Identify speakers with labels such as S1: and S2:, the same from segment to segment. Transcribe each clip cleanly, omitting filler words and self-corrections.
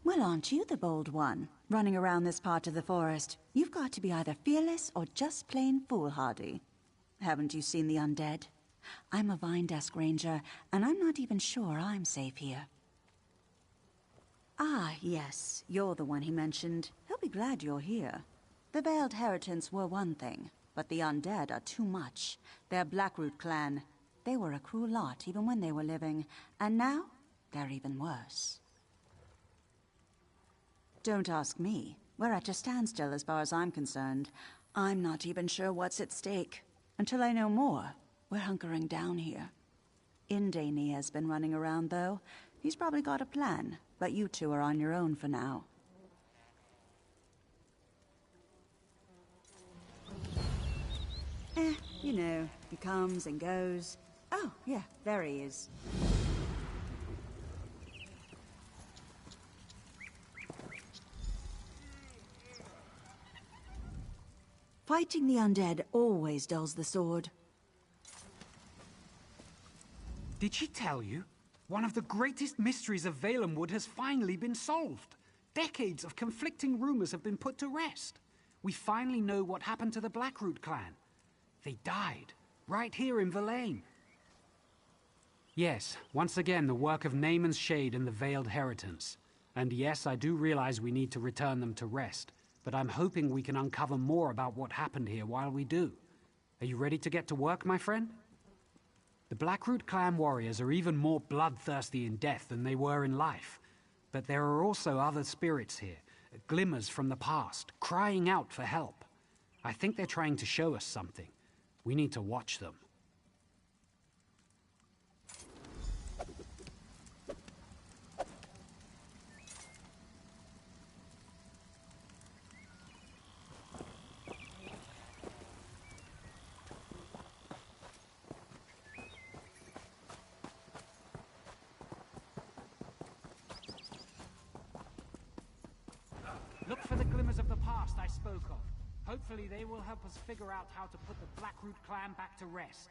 S1: Well, aren't you the bold one, running around this part of the forest? You've got to be either fearless or just plain foolhardy. Haven't you seen the undead? I'm a Vine Desk Ranger, and I'm not even sure I'm safe here. Ah, yes, you're the one he mentioned. He'll be glad you're here. The Veiled Heritants were one thing, but the undead are too much. They're Blackroot clan. They were a cruel lot even when they were living, and now they're even worse. Don't ask me. We're at a standstill as far as I'm concerned. I'm not even sure what's at stake. Until I know more, we're hunkering down here. Indane has been running around, though. He's probably got a plan, but you two are on your own for now. You know, he comes and goes. Oh, yeah, there he is. Fighting the undead always dulls the sword.
S2: Did she tell you? One of the greatest mysteries of Valenwood has finally been solved. Decades of conflicting rumors have been put to rest. We finally know what happened to the Blackroot clan. They died, right here in Verlaine. Yes, once again the work of Naaman's Shade and the Veiled Heritants. And yes, I do realize we need to return them to rest. But I'm hoping we can uncover more about what happened here while we do. Are you ready to get to work, my friend? The Blackroot clan warriors are even more bloodthirsty in death than they were in life. But there are also other spirits here, glimmers from the past, crying out for help. I think they're trying to show us something. We need to watch them. Look for the glimmers of the past I spoke of. Hopefully they will help us figure out how to put the Blackroot clan back to rest.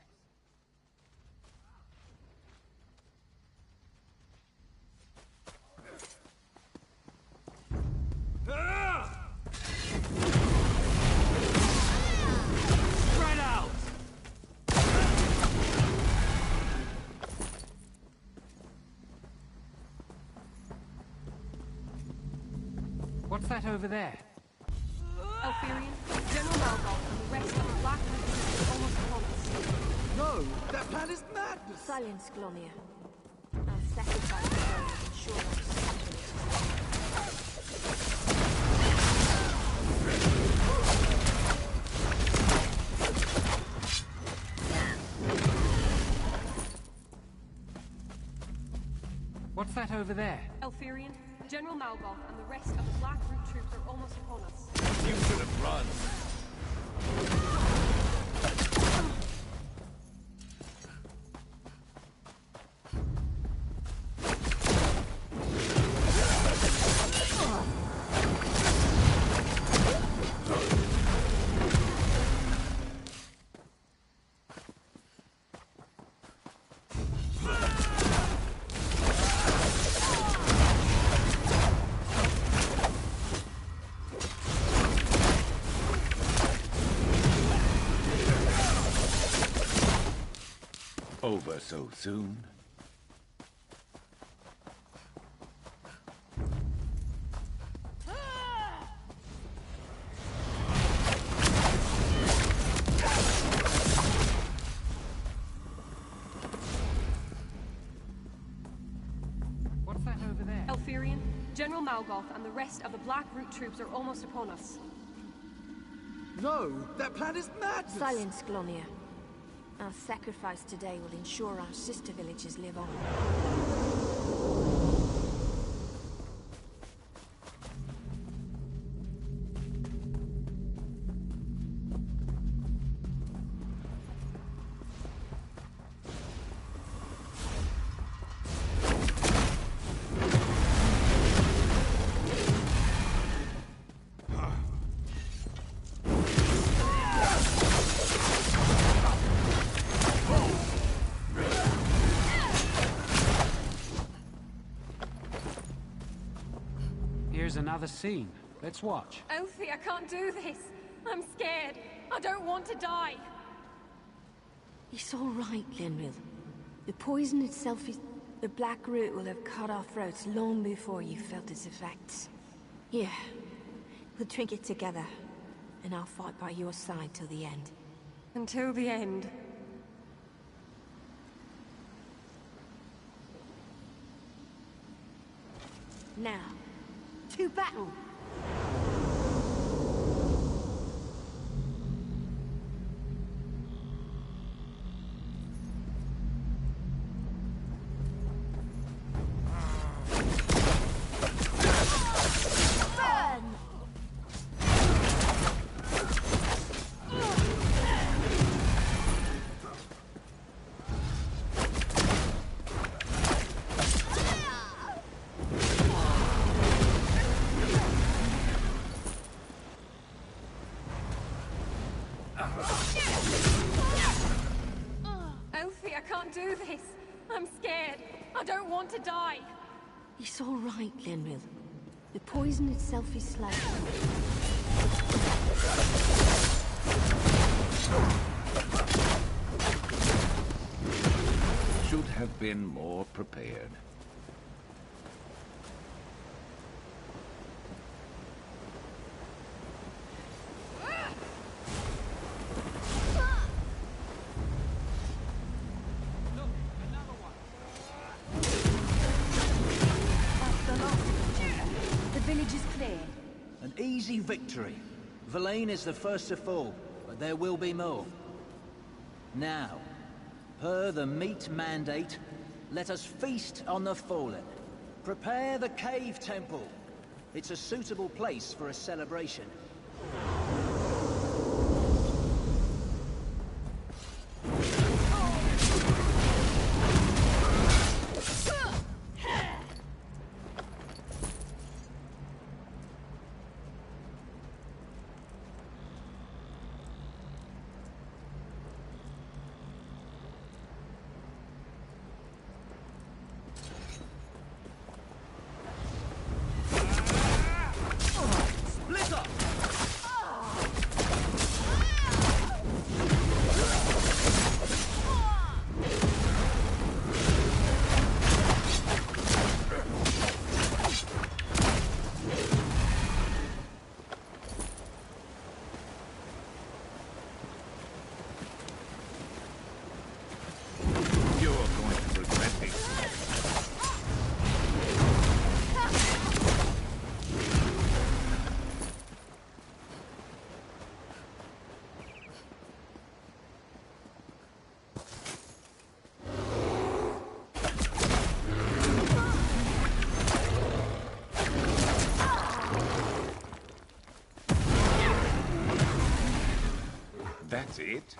S2: Spread out! What's that over there?
S3: Alfarian, General Malgol, and the rest of the Blackroot are almost upon us.
S4: No, that plan is madness!
S5: Silence, Glonia. I'll sacrifice the world and ensure our safety.
S2: What's that over there?
S3: Alfarian, General Malgol, and the rest of the Blackroot troops are almost upon us.
S4: You should have run. Over so soon?
S2: What's that over there?
S3: Alfarian, General Malgol, and the rest of the Blackroot troops are almost upon us.
S4: No, that plan is madness!
S5: Silence, Glonia. Our sacrifice today will ensure our sister villages live on.
S2: Here's another scene. Let's watch.
S3: Elfie, I can't do this. I'm scared. I don't want to die.
S5: It's all right, Lenril. The poison itself is... The black root will have cut our throats long before you felt its effects. Here, we'll drink it together, and I'll fight by your side till the end.
S3: Until the end.
S5: Now, to battle!
S3: Elfie, I can't do this. I'm scared. I don't want to die.
S5: It's all right, Lenril. The poison itself is slight.
S6: Should have been more prepared.
S4: An easy victory. Verlaine is the first to fall, but there will be more. Now, per the meat mandate, let us feast on the fallen. Prepare the cave temple. It's a suitable place for a celebration.
S6: That's it?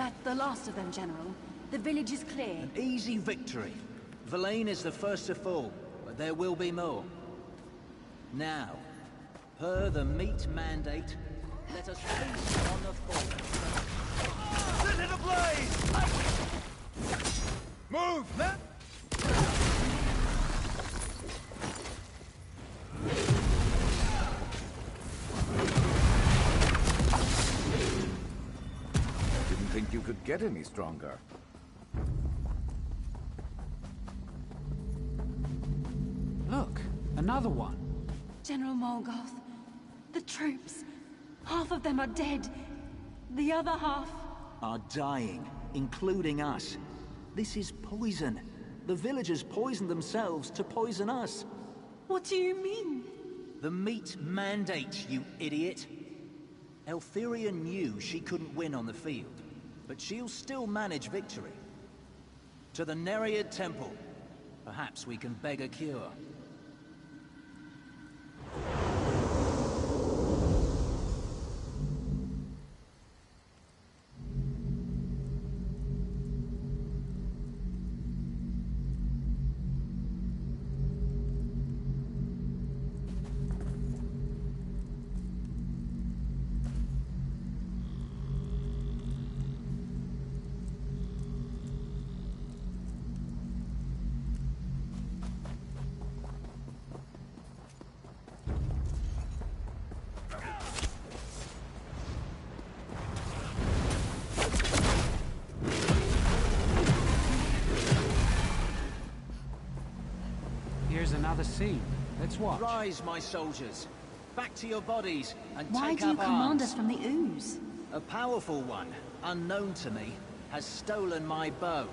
S1: That's the last of them, General. The village is clear.
S4: An easy victory. Verlaine is the first to fall, but there will be more. Now, per the meat mandate, Let us feast on the fall.
S7: Set it ablaze! Move, man!
S6: Didn't think you could get any stronger.
S2: Look, another one.
S5: General Morgoth, the troops. Half of them are dead. The other half...
S4: Are dying, including us. This is poison. The villagers poisoned themselves to poison us.
S5: What do you mean?
S4: The meat mandate, you idiot. Elthyria knew she couldn't win on the field, but she'll still manage victory. To the Nereid Temple. Perhaps we can beg a cure.
S2: Here's another scene. Let's watch.
S4: Rise, my soldiers. Back to your bodies and
S5: Why
S4: take
S5: do you
S4: up
S5: command
S4: arms.
S5: us from the ooze?
S4: A powerful one, unknown to me, has stolen my bow.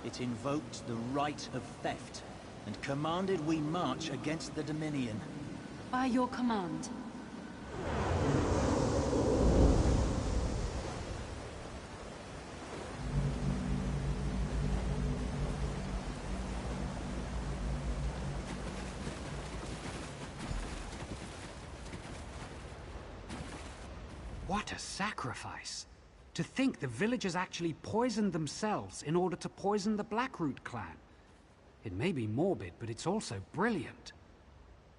S4: It invoked the right of theft, and commanded we march against the Dominion.
S5: By your command.
S2: What a sacrifice! To think the villagers actually poisoned themselves in order to poison the Blackroot clan. It may be morbid, but it's also brilliant.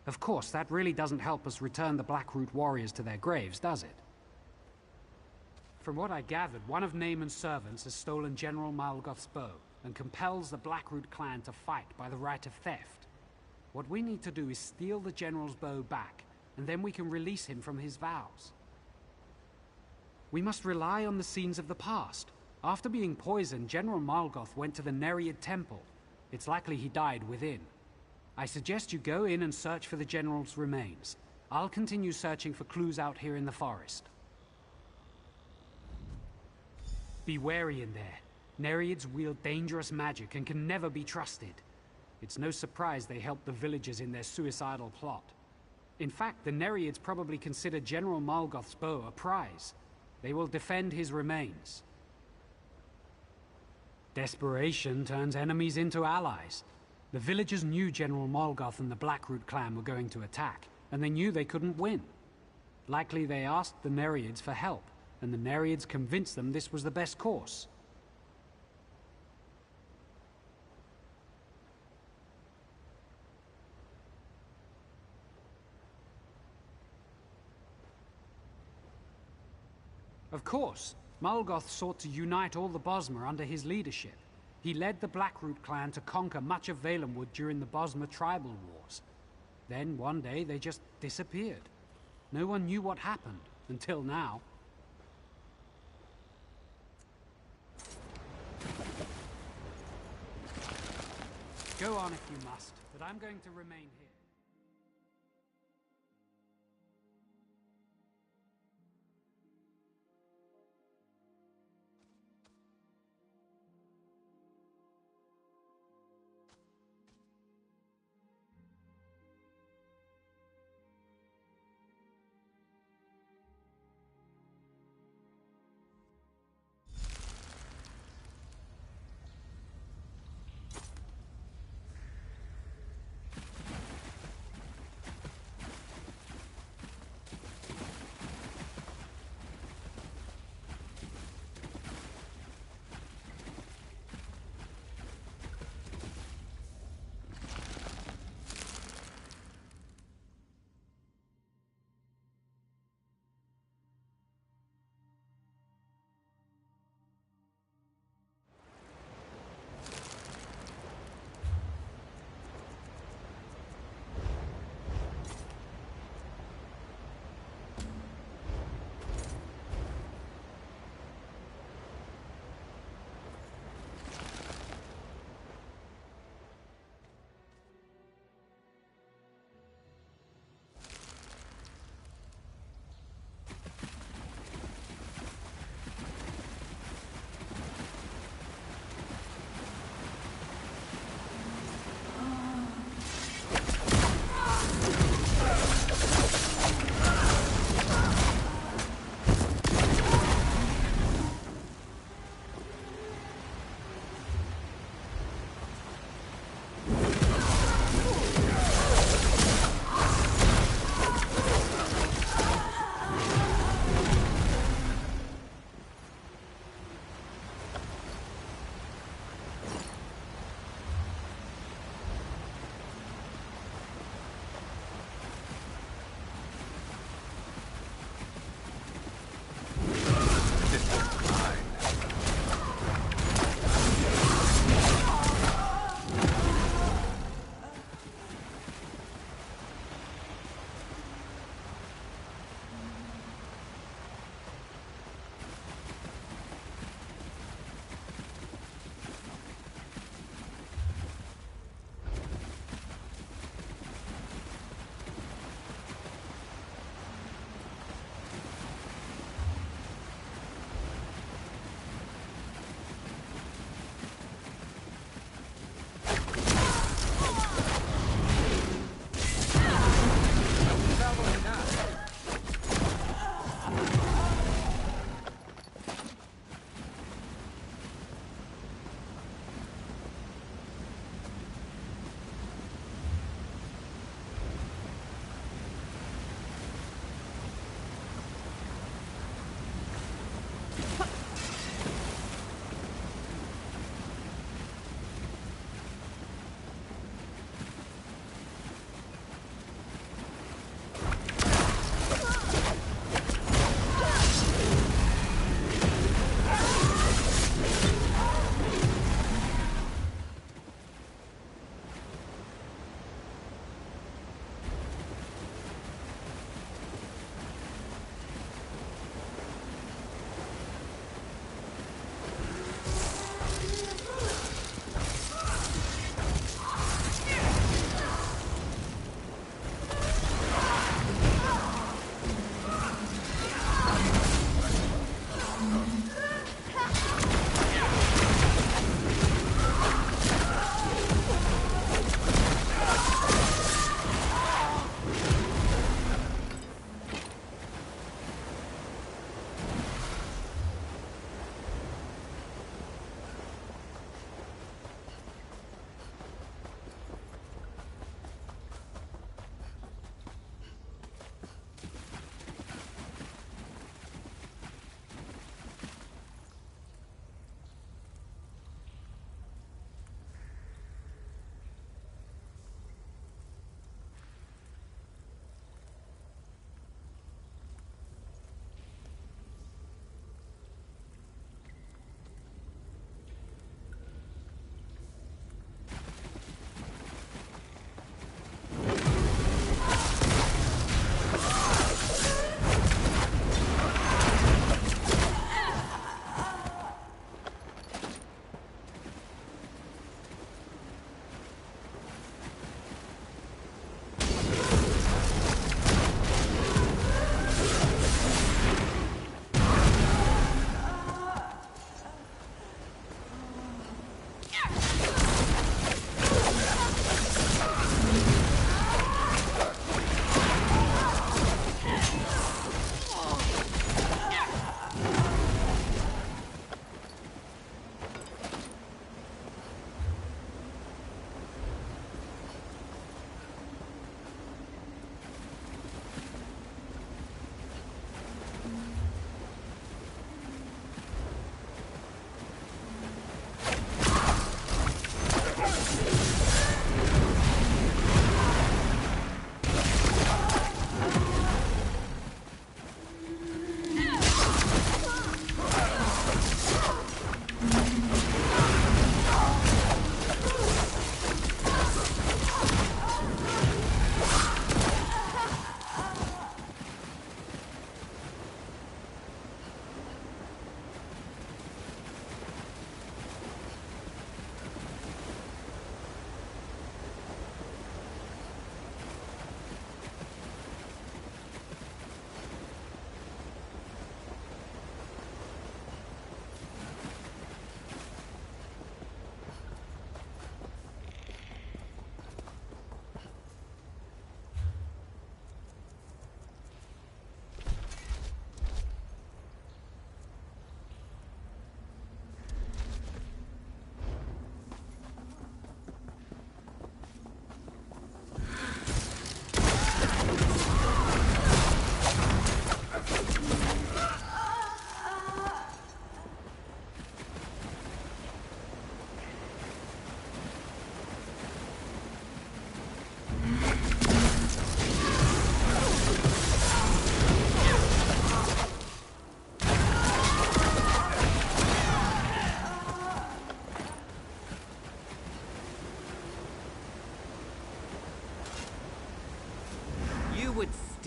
S2: Of course, that really doesn't help us return the Blackroot warriors to their graves, does it? From what I gathered, one of Naaman's servants has stolen General Malgoth's bow and compels the Blackroot clan to fight by the right of theft. What we need to do is steal the general's bow back, and then we can release him from his vows. We must rely on the scenes of the past. After being poisoned, General Malgoth went to the Nereid Temple. It's likely he died within. I suggest you go in and search for the general's remains. I'll continue searching for clues out here in the forest. Be wary in there. Nereids wield dangerous magic and can never be trusted. It's no surprise they helped the villagers in their suicidal plot. In fact, the Nereids probably consider General Malgoth's bow a prize. They will defend his remains. Desperation turns enemies into allies. The villagers knew General Malgoth and the Blackroot clan were going to attack, and they knew they couldn't win. Likely they asked the Nereids for help, and the Nereids convinced them this was the best course. Of course, Malgoth sought to unite all the Bosmer under his leadership. He led the Blackroot clan to conquer much of Valenwood during the Bosmer tribal wars. Then, one day, they just disappeared. No one knew what happened, until now. Go on if you must, but I'm going to remain here.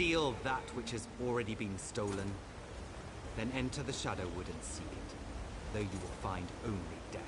S7: steal that which has already been stolen, then enter the Shadowwood and seek it, though you will find only death.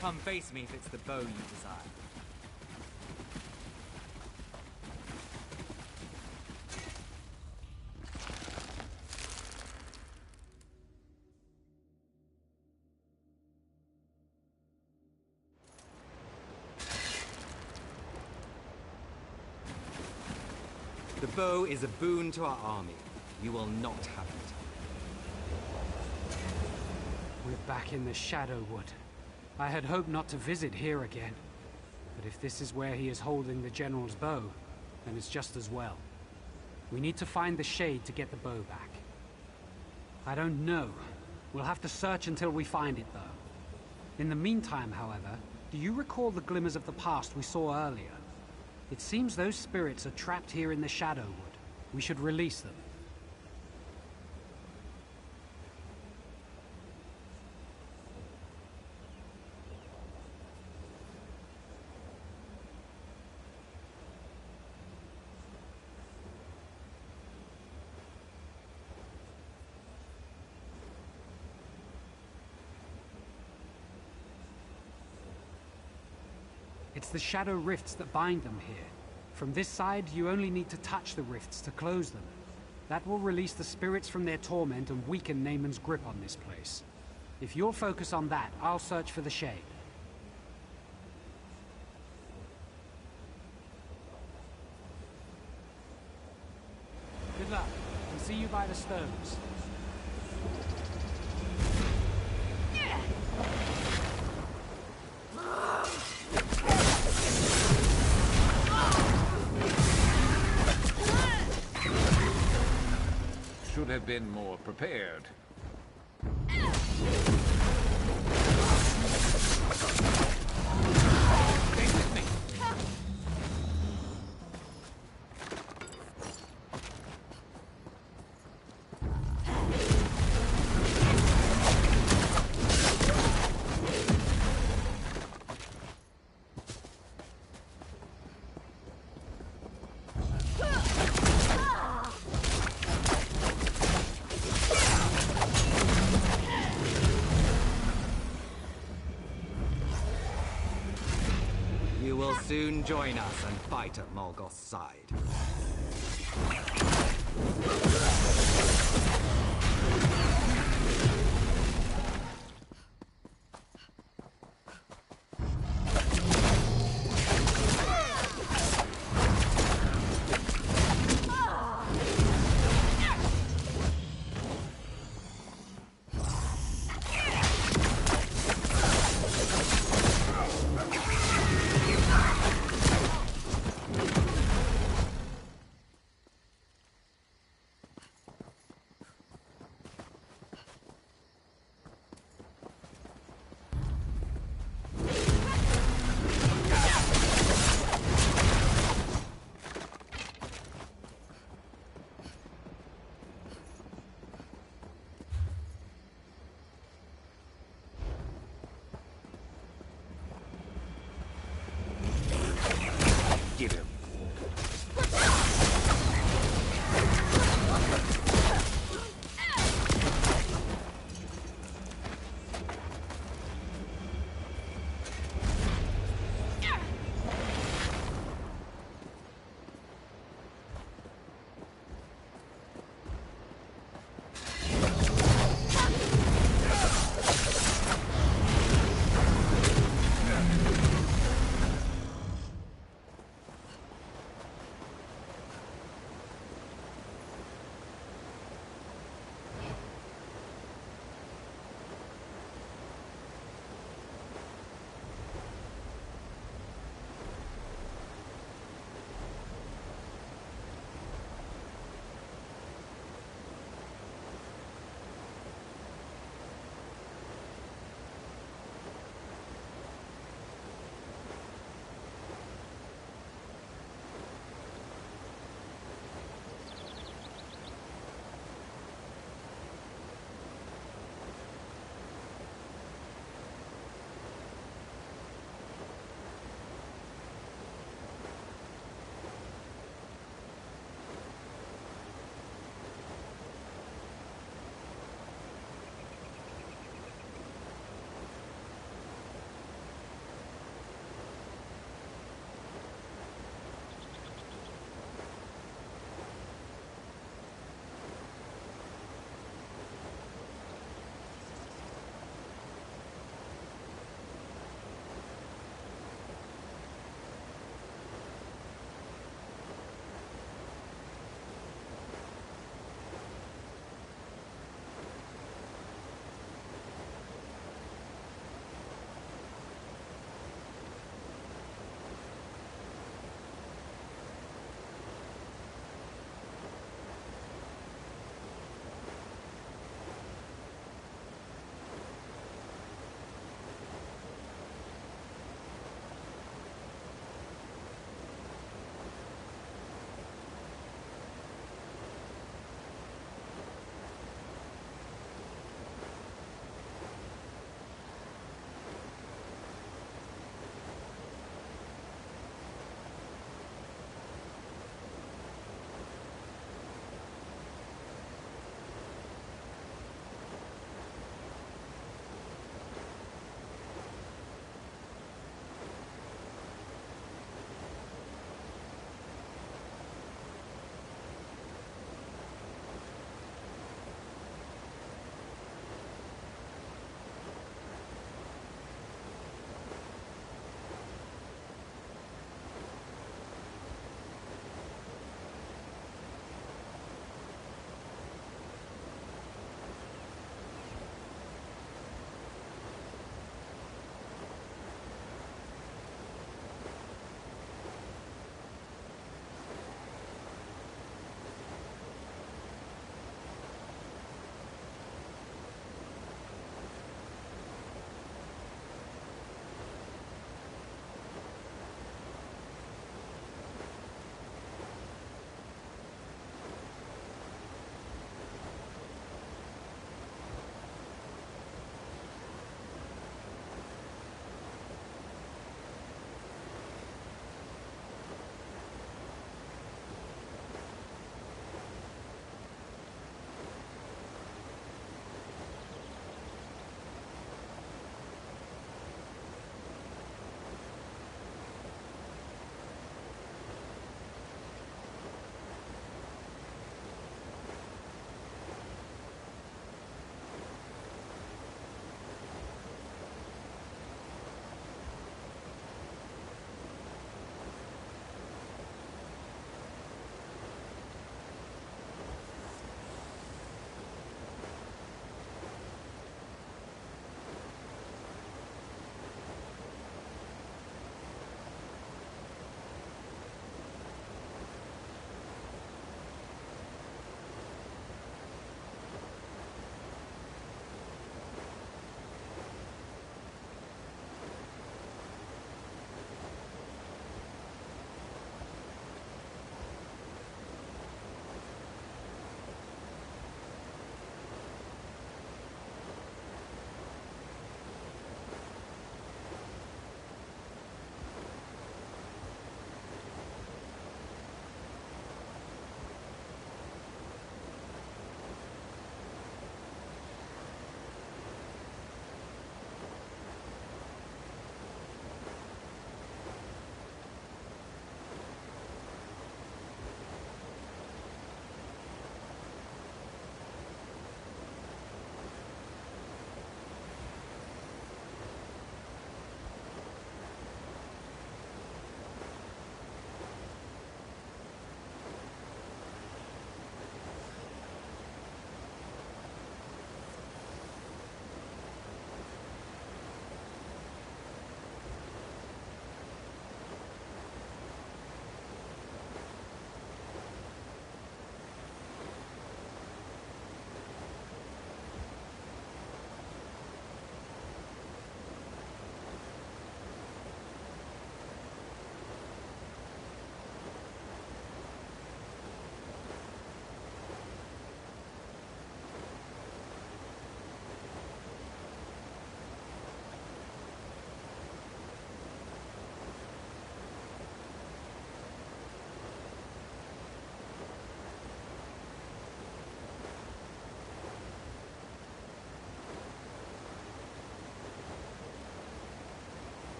S7: Come face me if it's the bow you desire. The bow is a boon to our army. You will not have it.
S2: We're back in the Shadowwood. I had hoped not to visit here again. But if this is where he is holding the General's bow, then it's just as well. We need to find the Shade to get the bow back. I don't know. We'll have to search until we find it, though. In the meantime, however, do you recall the glimmers of the past we saw earlier? It seems those spirits are trapped here in the Shadowwood. We should release them. It's the shadow rifts that bind them here. From this side, you only need to touch the rifts to close them. That will release the spirits from their torment and weaken Naaman's grip on this place. If you'll focus on that, I'll search for the Shade. Good luck, and see you by the stones.
S6: Should have been more prepared. Stay with me.
S7: You will soon join us and fight at Morgoth's side.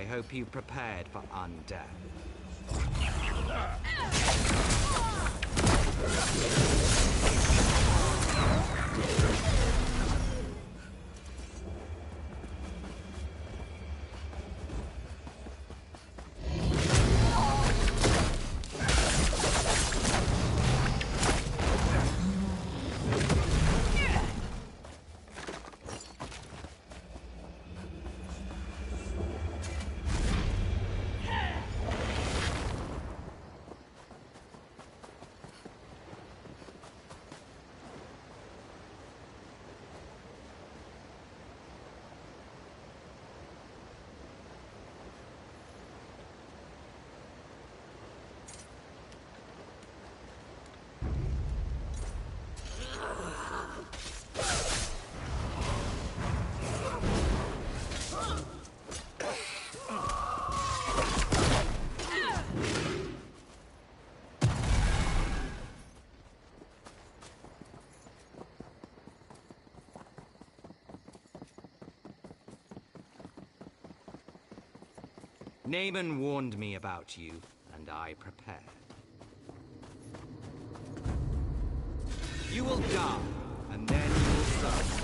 S7: I hope you prepared for undeath. Naaman warned me about you, and I prepared. You will die, and then you will suffer.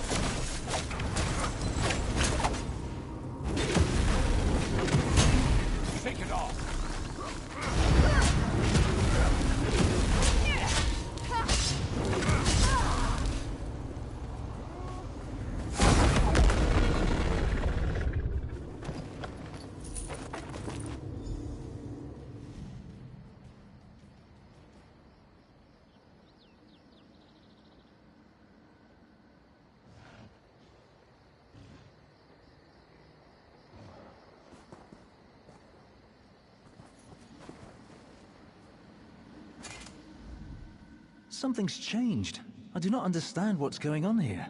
S6: Take it off!
S4: Something's changed. I do not understand what's going on here.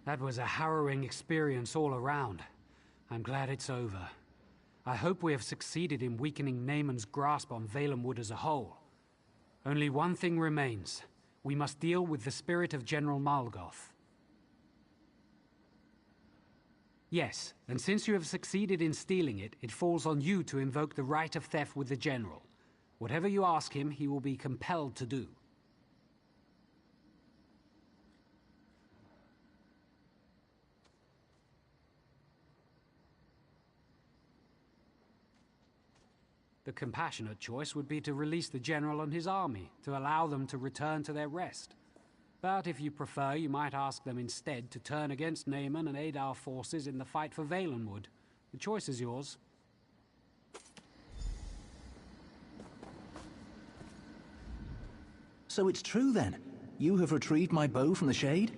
S2: That was a harrowing experience all around. I'm glad it's over. I hope we have succeeded in weakening Naaman's grasp on Valenwood as a whole. Only one thing remains. We must deal with the spirit of General Malgoth. Yes, and since you have succeeded in stealing it, it falls on you to invoke the right of theft with the General. Whatever you ask him, he will be compelled to do. The compassionate choice would be to release the General and his army, to allow them to return to their rest. But if you prefer, you might ask them instead to turn against Naaman and aid our forces in the fight for Valenwood. The choice is yours.
S4: So it's true then? You have retrieved my bow from the shade?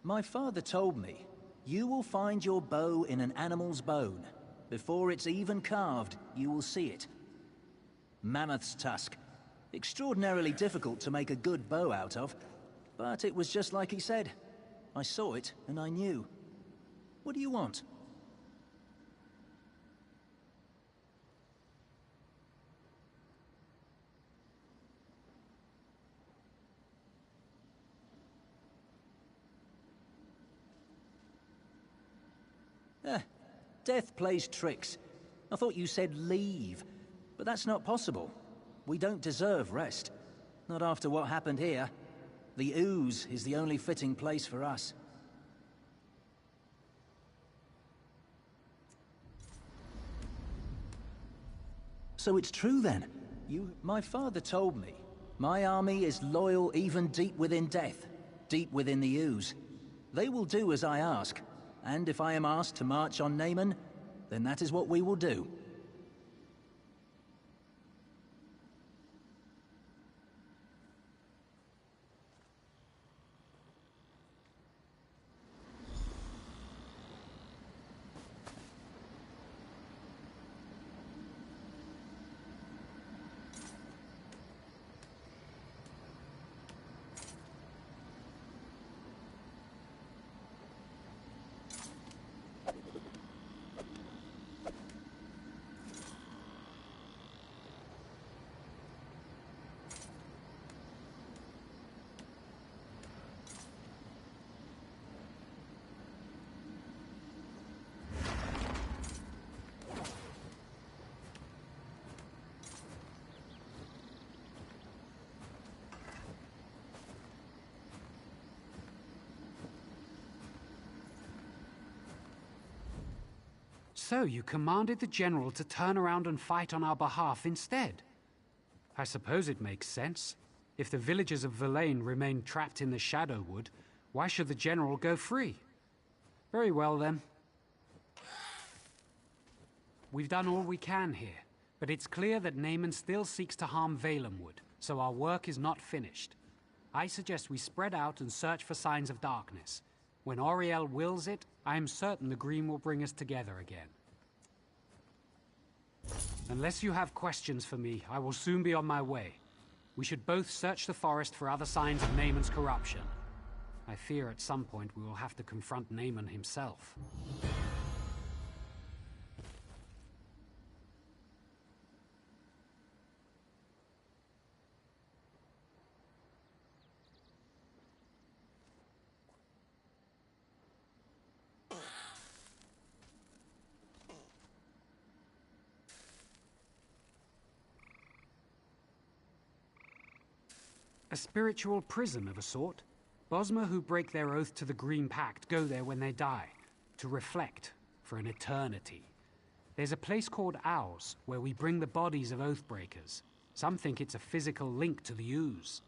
S4: My father told me, you will find your bow in an animal's bone. Before it's even carved, you will see it. Mammoth's tusk. Extraordinarily difficult to make a good bow out of, but it was just like he said. I saw it, and I knew. What do you want? Death plays tricks. I thought you said leave, but that's not possible. We don't deserve rest. Not after what happened here. The ooze is the only fitting place for us. So it's true then? My father told me. My army is loyal even deep within death. Deep within the ooze. They will do as I ask. And if I am asked to march on Naaman, then that is what we will do.
S2: So you commanded the general to turn around and fight on our behalf instead? I suppose it makes sense. If the villagers of Verlaine remain trapped in the Shadowwood, why should the general go free? Very well then. We've done all we can here, but it's clear that Naaman still seeks to harm Valenwood, so our work is not finished. I suggest we spread out and search for signs of darkness. When Auriel wills it, I am certain the Green will bring us together again. Unless you have questions for me, I will soon be on my way. We should both search the forest for other signs of Naaman's corruption. I fear at some point we will have to confront Naaman himself. A spiritual prison of a sort. Bosmer who break their oath to the Green Pact go there when they die, to reflect for an eternity. There's a place called Ours, where we bring the bodies of Oathbreakers. Some think it's a physical link to the Ooze.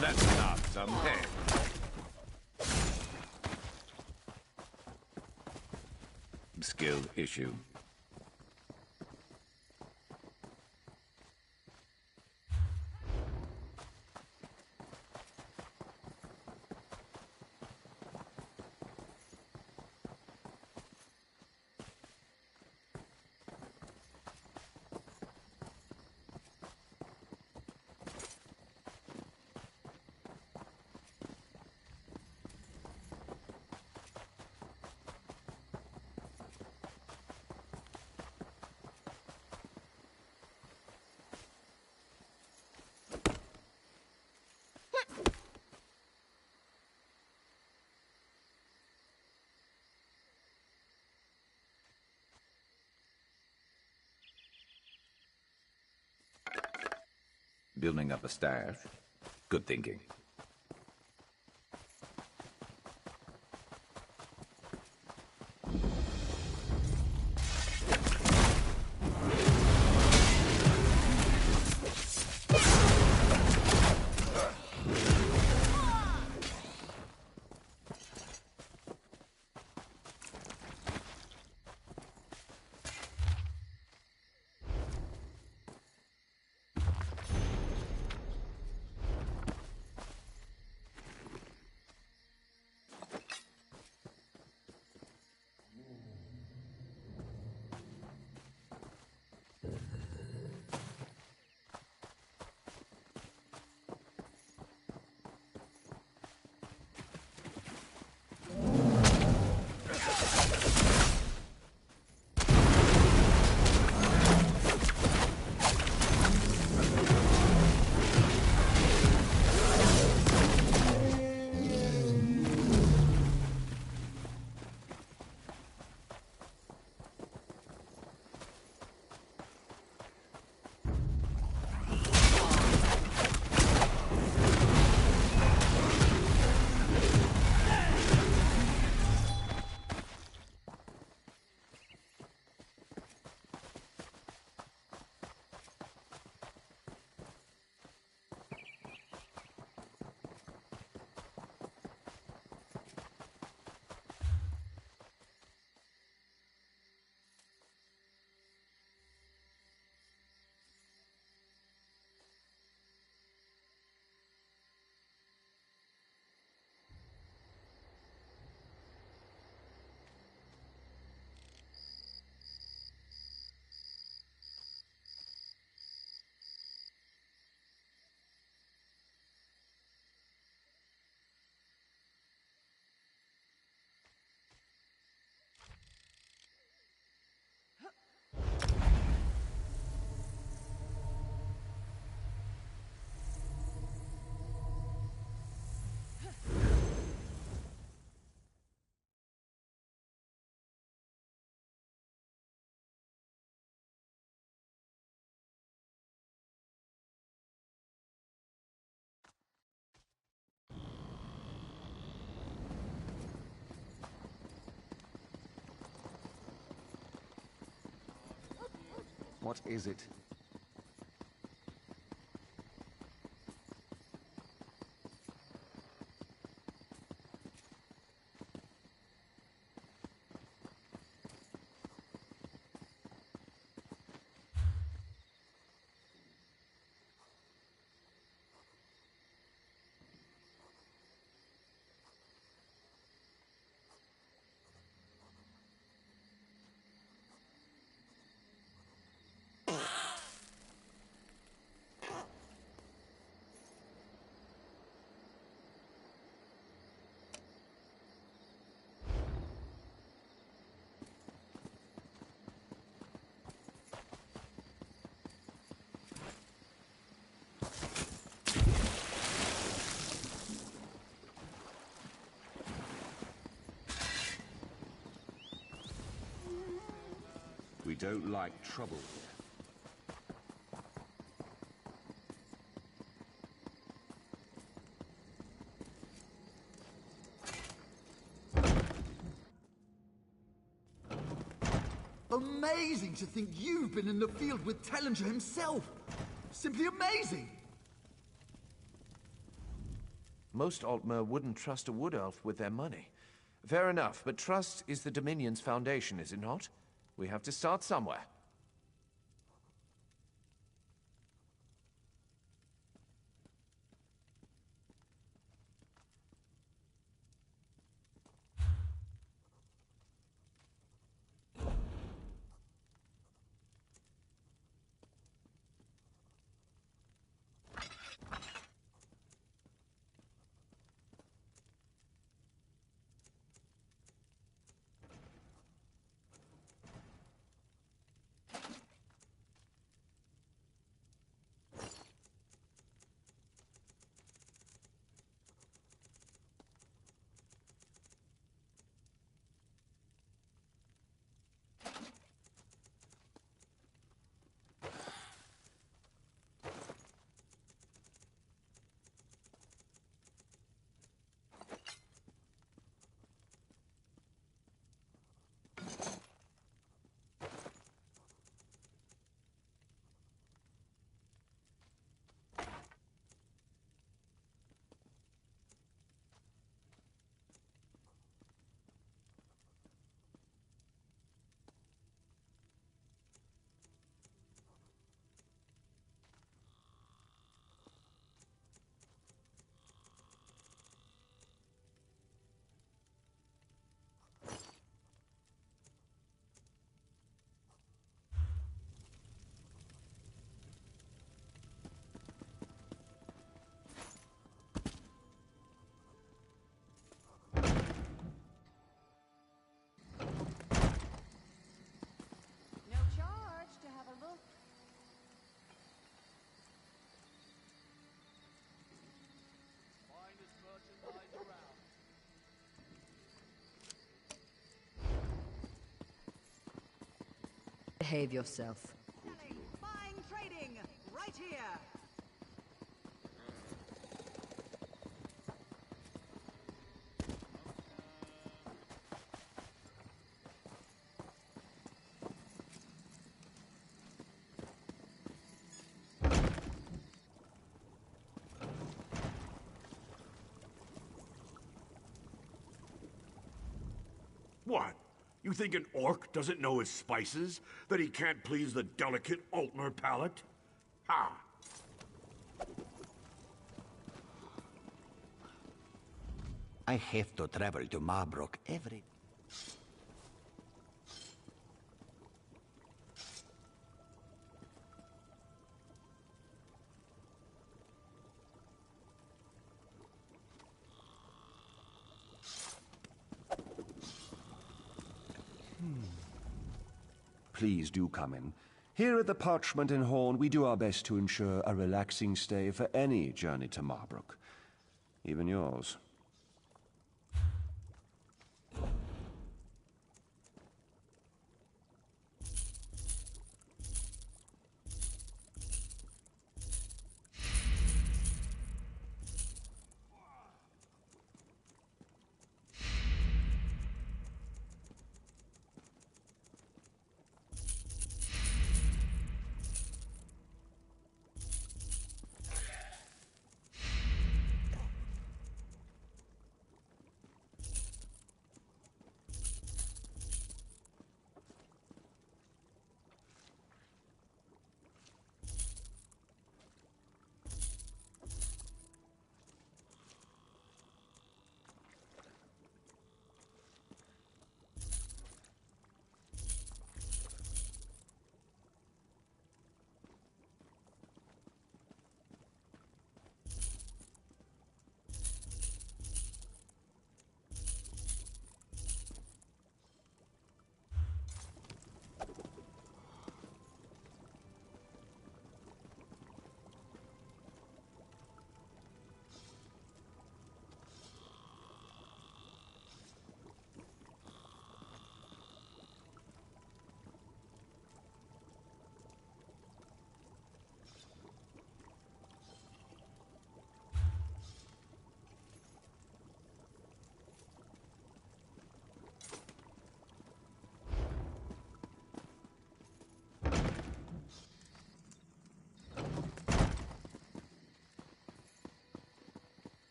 S6: Let's start some hay. Skill issue. Building up a stash. Good thinking.
S8: What is it?
S6: We don't like trouble here.
S9: Amazing to think you've been in the field with Tellinger himself! Simply amazing!
S10: Most Altmer wouldn't trust a wood elf with their money. Fair enough, but trust is the Dominion's foundation, is it not? We have to start somewhere.
S1: No charge to have a look.
S11: Finest merchandise around.
S12: Behave yourself.
S1: Buying, trading, right here.
S13: What? You think an orc doesn't know his spices? That he can't please the delicate Altmer palate? Ha!
S14: I have to travel to Marbrook every...
S15: Please do come in. Here at the Parchment and Horn, we do our best to ensure a relaxing stay for any journey to Marbrook. Even yours.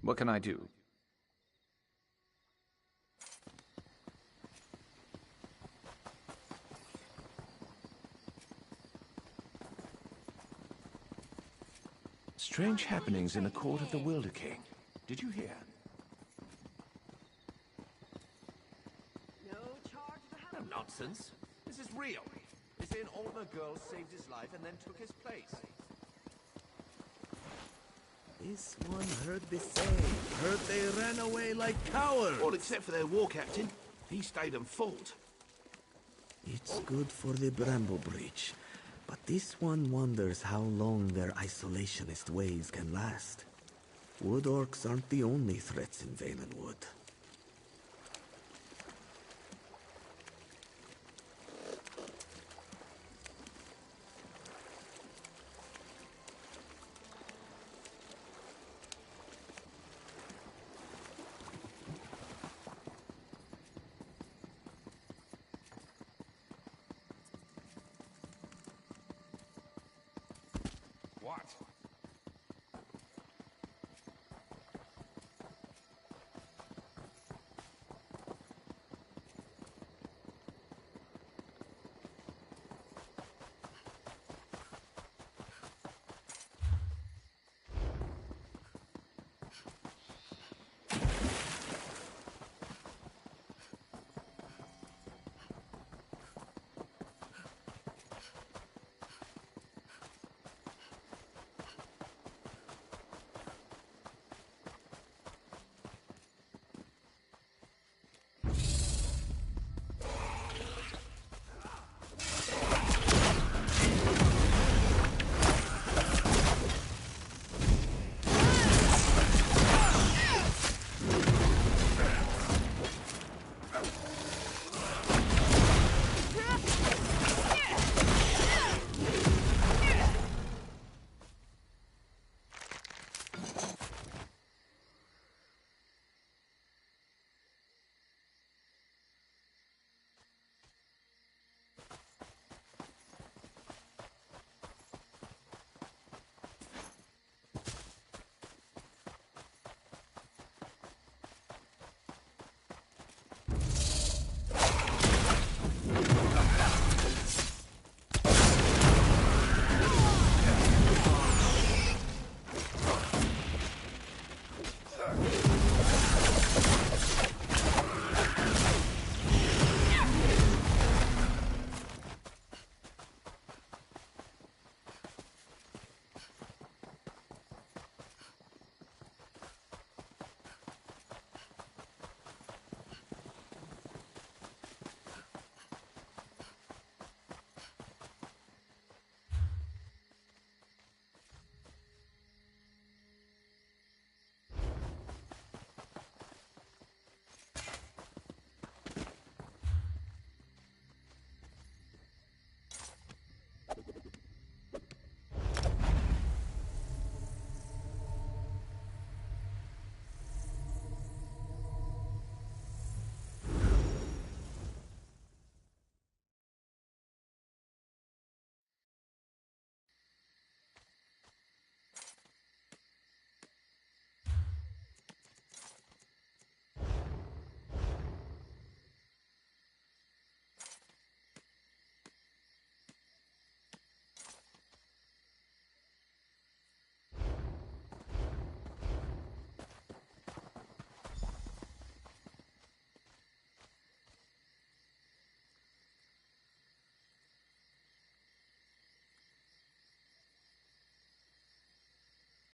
S10: What can I do? Strange happenings in the court of the Wilder King. Did you hear? No nonsense. This is real. They say an Altmer girl saved his life and then took his place.
S8: This one heard the same. Heard they ran away like cowards.
S13: All except for their war captain. He stayed and fought.
S8: It's good for the Bramble Breach, but this one wonders how long their isolationist ways can last. Wood orcs aren't the only threats in Valenwood.
S6: What?